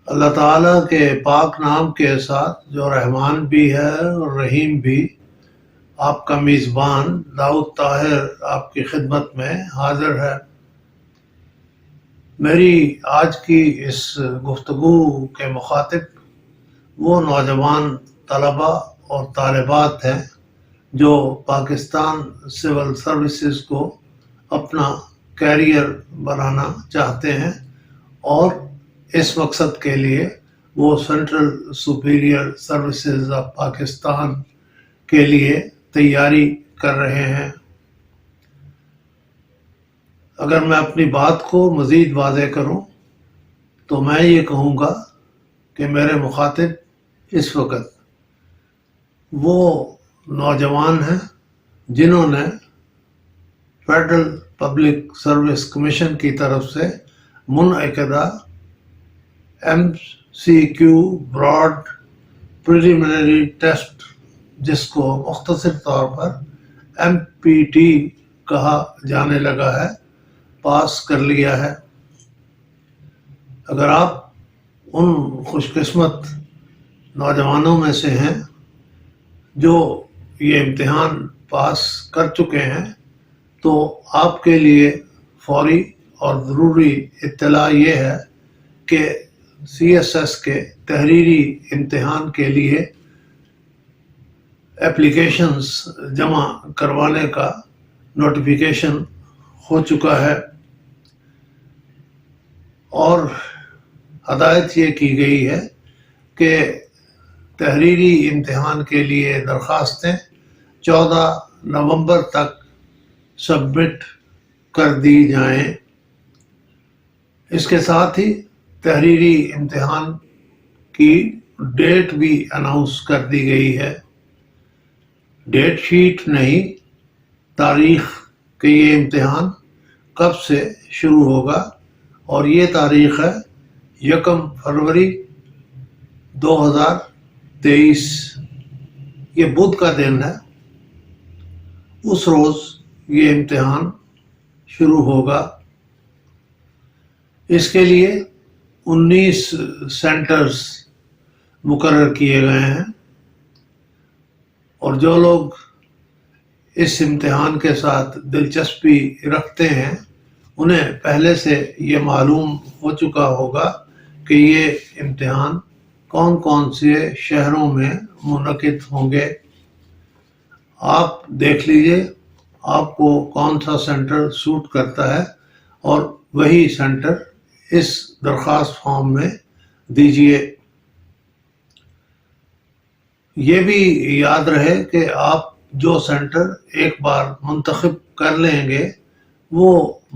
اللہ تعالیٰ کے پاک نام کے ساتھ جو رحمان بھی ہے اور رحیم بھی، آپ کا میزبان داؤد طاہر آپ کی خدمت میں حاضر ہے۔ میری آج کی اس گفتگو کے مخاطب وہ نوجوان طلباء اور طالبات ہیں جو پاکستان سول سروسز کو اپنا کیریئر بنانا چاہتے ہیں اور اس مقصد کے لیے وہ central superior services of Pakistan کے لیے تیاری کر رہے ہیں۔ اگر میں اپنی بات کو مزید واضح کروں تو میں یہ کہوں گا کہ میرے مخاطب اس وقت وہ نوجوان ہیں جنہوں نے فیڈرل پبلک سروس کمیشن کی طرف سے منعقدہ MCQ براڈ پریلیمنری ٹیسٹ، جس کو مختصر طور پر MPT کہا جانے لگا ہے، پاس کر لیا ہے۔ اگر آپ ان خوش قسمت نوجوانوں میں سے ہیں جو یہ امتحان پاس کر چکے ہیں تو آپ کے لیے فوری اور ضروری اطلاع یہ ہے کہ CSS کے تحریری امتحان کے لیے اپلیکیشنز جمع کروانے کا نوٹیفیکیشن ہو چکا ہے اور ہدایت یہ کی گئی ہے کہ تحریری امتحان کے لیے درخواستیں 14 نومبر تک سبمٹ کر دی جائیں۔ اس کے ساتھ ہی تحریری امتحان کی ڈیٹ بھی اناؤنس کر دی گئی ہے۔ ڈیٹ شیٹ نہیں، تاریخ کہ یہ امتحان کب سے شروع ہوگا، اور یہ تاریخ ہے 1 فروری 2023۔ یہ بدھ کا دن ہے، اس روز یہ امتحان شروع ہوگا۔ اس کے لیے 19 سینٹرز مقرر کیے گئے ہیں، اور جو لوگ اس امتحان کے ساتھ دلچسپی رکھتے ہیں انہیں پہلے سے یہ معلوم ہو چکا ہوگا کہ یہ امتحان کون کون سے شہروں میں منعقد ہوں گے۔ آپ دیکھ لیجئے آپ کو کون سا سینٹر سوٹ کرتا ہے اور وہی سینٹر اس درخواست فارم میں دیجئے۔ یہ بھی یاد رہے کہ آپ جو سینٹر ایک بار منتخب کر لیں گے وہ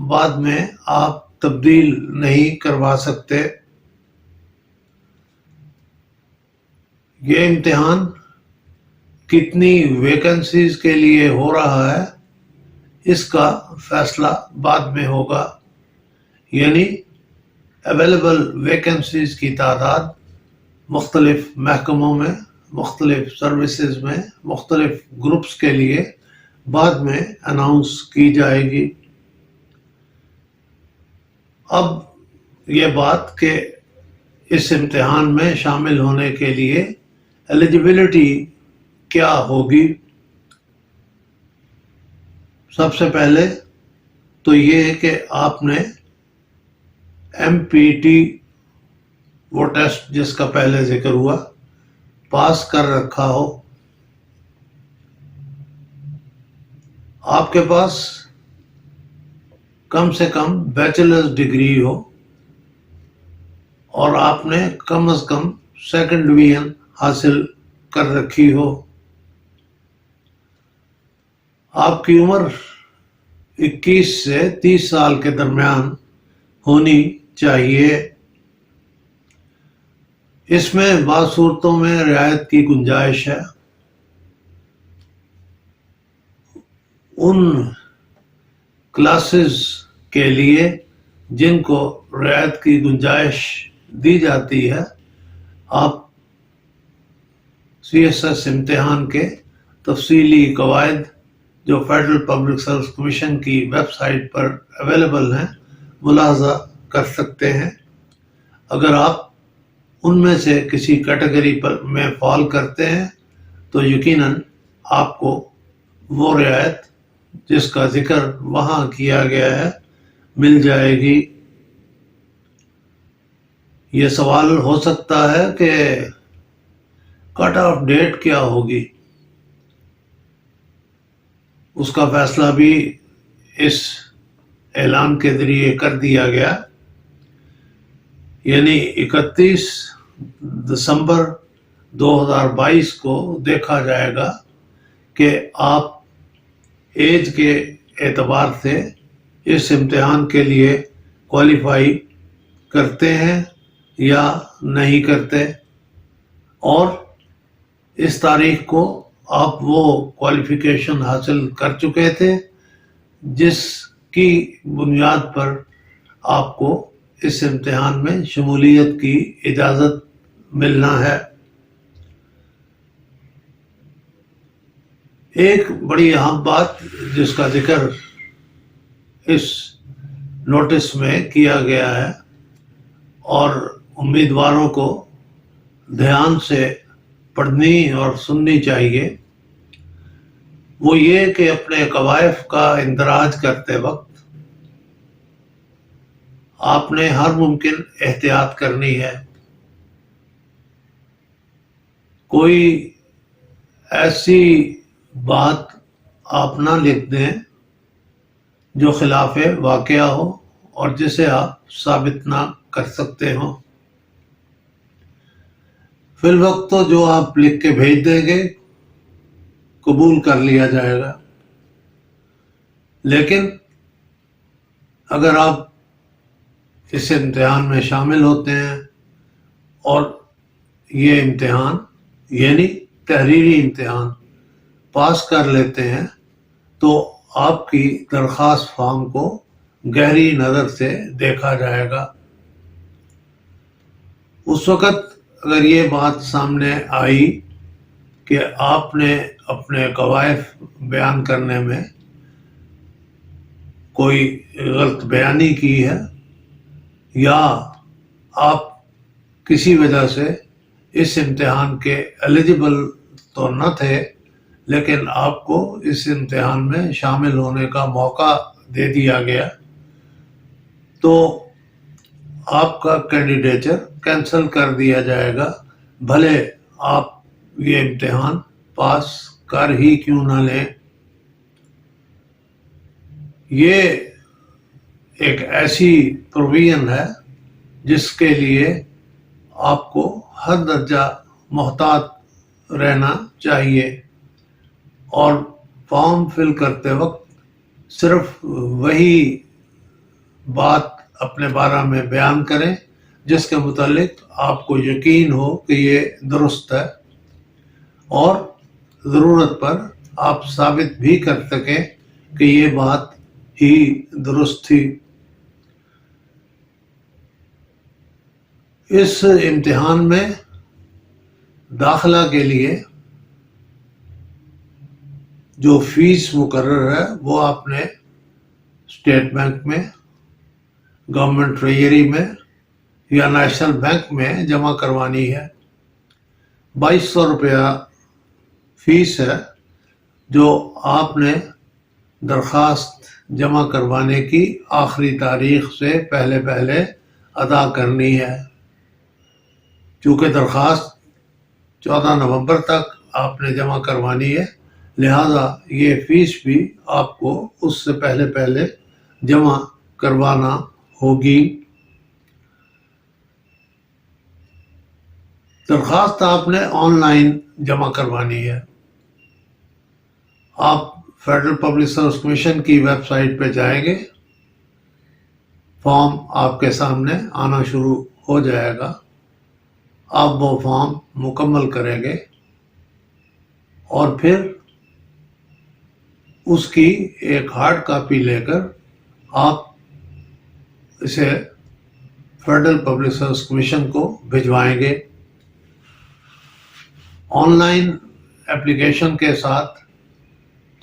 بعد میں آپ تبدیل نہیں کروا سکتے۔ یہ امتحان کتنی ویکنسیز کے لیے ہو رہا ہے اس کا فیصلہ بعد میں ہوگا، یعنی اویلیبل ویکنسیز کی تعداد مختلف محکموں میں، مختلف سروسز میں، مختلف گروپس کے لیے بعد میں اناؤنس کی جائے گی۔ اب یہ بات کہ اس امتحان میں شامل ہونے کے لیے ایلیجیبلٹی کیا ہوگی۔ سب سے پہلے تو یہ کہ آپ نے MPT وہ ٹیسٹ جس کا پہلے ذکر ہوا پاس کر رکھا ہو، آپ کے پاس کم سے کم بیچلرز ڈگری ہو، اور آپ نے کم از کم سیکنڈ ڈویژن حاصل کر رکھی ہو۔ آپ کی عمر 21 سے 30 سال کے درمیان ہونی چاہیے۔ اس میں بعض صورتوں میں رعایت کی گنجائش ہے۔ ان کلاسز کے لیے جن کو رعایت کی گنجائش دی جاتی ہے، آپ CSS امتحان کے تفصیلی قواعد جو فیڈرل پبلک سروس کمیشن کی ویب سائٹ پر اویلیبل ہیں ملاحظہ کر سکتے ہیں۔ اگر آپ ان میں سے کسی کیٹیگری پر میں فال کرتے ہیں تو یقیناً آپ کو وہ رعایت جس کا ذکر وہاں کیا گیا ہے مل جائے گی۔ یہ سوال ہو سکتا ہے کہ کٹ آف ڈیٹ کیا ہوگی؟ اس کا فیصلہ بھی اس اعلان کے ذریعے کر دیا گیا، یعنی 31 دسمبر 2022 کو دیکھا جائے گا کہ آپ ایج کے اعتبار سے اس امتحان کے لیے کوالیفائی کرتے ہیں یا نہیں کرتے، اور اس تاریخ کو آپ وہ کوالیفیکیشن حاصل کر چکے تھے جس کی بنیاد پر آپ کو اس امتحان میں شمولیت کی اجازت ملنا ہے۔ ایک بڑی اہم بات جس کا ذکر اس نوٹس میں کیا گیا ہے اور امیدواروں کو دھیان سے پڑھنی اور سننی چاہیے، وہ یہ کہ اپنے قوائف کا اندراج کرتے وقت آپ نے ہر ممکن احتیاط کرنی ہے۔ کوئی ایسی بات آپ نہ لکھ دیں جو خلاف واقعہ ہو اور جسے آپ ثابت نہ کر سکتے ہوں۔ فی الوقت تو جو آپ لکھ کے بھیج دیں گے قبول کر لیا جائے گا، لیکن اگر آپ اس امتحان میں شامل ہوتے ہیں اور یہ امتحان یعنی تحریری امتحان پاس کر لیتے ہیں تو آپ کی درخواست فارم کو گہری نظر سے دیکھا جائے گا۔ اس وقت اگر یہ بات سامنے آئی کہ آپ نے اپنے قوائف بیان کرنے میں کوئی غلط بیانی کی ہے یا آپ کسی وجہ سے اس امتحان کے ایلیجبل تو نہ تھے لیکن آپ کو اس امتحان میں شامل ہونے کا موقع دے دیا گیا، تو آپ کا کینڈیڈیچر کینسل کر دیا جائے گا، بھلے آپ یہ امتحان پاس کر ہی کیوں نہ لیں۔ یہ ایک ایسی پروویژن ہے جس کے لیے آپ کو ہر درجہ محتاط رہنا چاہیے اور فارم فل کرتے وقت صرف وہی بات اپنے بارے میں بیان کریں جس کے متعلق آپ کو یقین ہو کہ یہ درست ہے اور ضرورت پر آپ ثابت بھی کر سکیں کہ یہ بات ہی درست تھی۔ اس امتحان میں داخلہ کے لیے جو فیس مقرر ہے وہ آپ نے اسٹیٹ بینک میں، گورنمنٹ ٹریجری میں یا نیشنل بینک میں جمع کروانی ہے۔ 2200 روپیہ فیس ہے جو آپ نے درخواست جمع کروانے کی آخری تاریخ سے پہلے ادا کرنی ہے۔ چونکہ درخواست 14 نومبر تک آپ نے جمع کروانی ہے، لہذا یہ فیس بھی آپ کو اس سے پہلے جمع کروانا ہوگی۔ درخواست آپ نے آن لائن جمع کروانی ہے۔ آپ فیڈرل پبلک سروس کمیشن کی ویب سائٹ پہ جائیں گے، فارم آپ کے سامنے آنا شروع ہو جائے گا، آپ وہ فارم مکمل کریں گے اور پھر اس کی ایک ہارڈ کاپی لے کر آپ اسے فیڈرل پبلک سروس کمیشن کو بھجوائیں گے۔ آن لائن اپلیکیشن کے ساتھ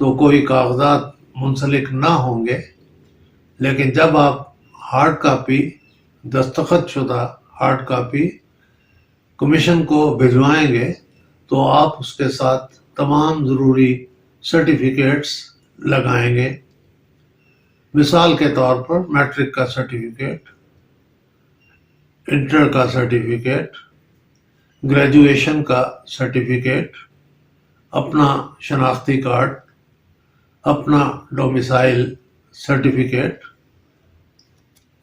تو کوئی کاغذات منسلک نہ ہوں گے، لیکن جب آپ ہارڈ کاپی، دستخط شدہ ہارڈ کاپی کمیشن کو بھجوائیں گے تو آپ اس کے ساتھ تمام ضروری سرٹیفکیٹس لگائیں گے. مثال کے طور پر میٹرک کا سرٹیفکیٹ، انٹر کا سرٹیفکیٹ، گریجویشن کا سرٹیفکیٹ، اپنا شناختی کارڈ، اپنا ڈومیسائل سرٹیفکیٹ.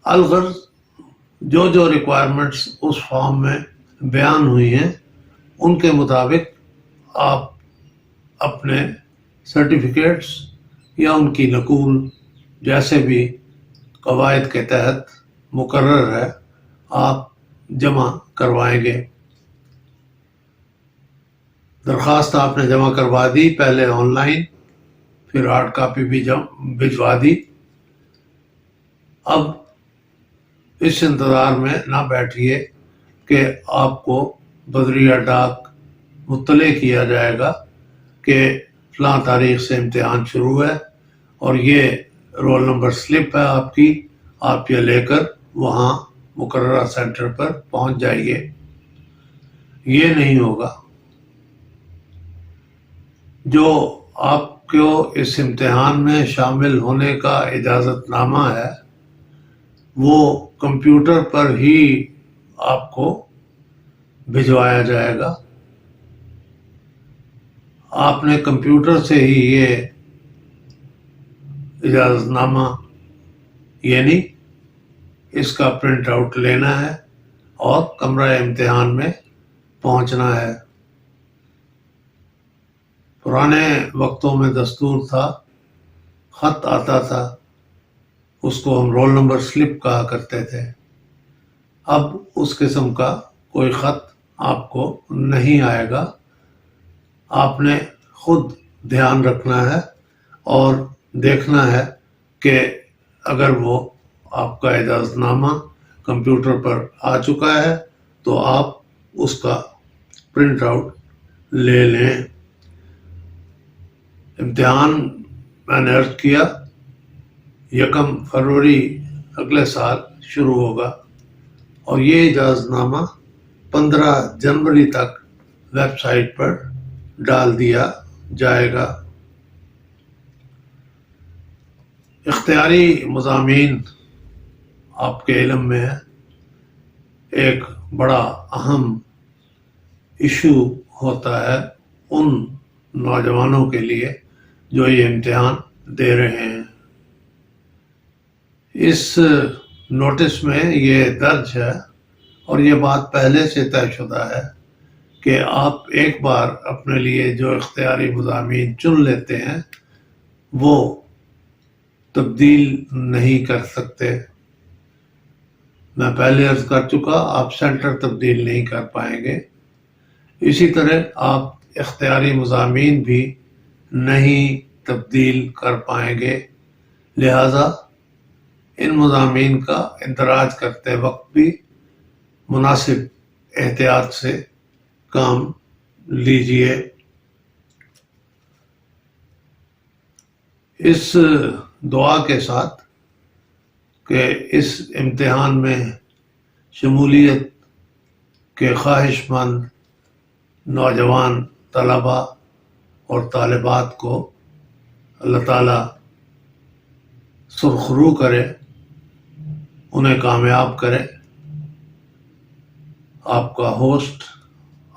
الغرض جو ریکوائرمنٹس اس فارم میں بیان ہوئی ہیں ان کے مطابق آپ اپنے سرٹیفکیٹس یا ان کی نقول جیسے بھی قواعد کے تحت مقرر ہے آپ جمع کروائیں گے. درخواست آپ نے جمع کروا دی، پہلے آن لائن، پھر ہارڈ کاپی بھی بھجوا دی. اب اس انتظار میں نہ بیٹھیے کہ آپ کو بذریعہ ڈاک مطلع کیا جائے گا کہ فلاں تاریخ سے امتحان شروع ہے اور یہ رول نمبر سلپ ہے آپ یہ لے کر وہاں مقررہ سینٹر پر پہنچ جائیے. یہ نہیں ہوگا. جو آپ کو اس امتحان میں شامل ہونے کا اجازت نامہ ہے وہ کمپیوٹر پر ہی آپ کو بھجوایا جائے گا. آپ نے کمپیوٹر سے ہی یہ اجازت نامہ یعنی اس کا پرنٹ آؤٹ لینا ہے اور کمرہ امتحان میں پہنچنا ہے. پرانے وقتوں میں دستور تھا، خط آتا تھا، اس کو ہم رول نمبر سلپ کہا کرتے تھے. اب اس قسم کا کوئی خط آپ کو نہیں آئے گا. آپ نے خود دھیان رکھنا ہے اور دیکھنا ہے کہ اگر وہ آپ کا اجازت نامہ کمپیوٹر پر آ چکا ہے تو آپ اس کا پرنٹ آؤٹ لے لیں. امتحان میں نے عرض کیا 1 فروری اگلے سال شروع ہوگا اور یہ اجازت نامہ 15 جنوری تک ویب سائٹ پر ڈال دیا جائے گا. اختیاری مضامین آپ کے علم میں ہے ایک بڑا اہم ایشو ہوتا ہے ان نوجوانوں کے لیے جو یہ امتحان دے رہے ہیں. اس نوٹس میں یہ درج ہے اور یہ بات پہلے سے طے شدہ ہے کہ آپ ایک بار اپنے لیے جو اختیاری مضامین چن لیتے ہیں وہ تبدیل نہیں کر سکتے. میں پہلے عرض کر چکا آپ سینٹر تبدیل نہیں کر پائیں گے. اسی طرح آپ اختیاری مضامین بھی نہیں تبدیل کر پائیں گے. لہذا ان مضامین کا اندراج کرتے وقت بھی مناسب احتیاط سے کام لیجئے. اس دعا کے ساتھ کہ اس امتحان میں شمولیت کے خواہش مند نوجوان طلباء اور طالبات کو اللہ تعالیٰ سرخرو کرے، انہیں کامیاب کرے. آپ کا ہوسٹ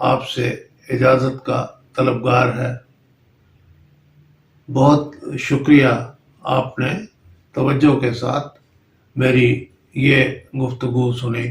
آپ سے اجازت کا طلبگار ہے. بہت شکریہ آپ نے توجہ کے ساتھ میری یہ گفتگو سنی.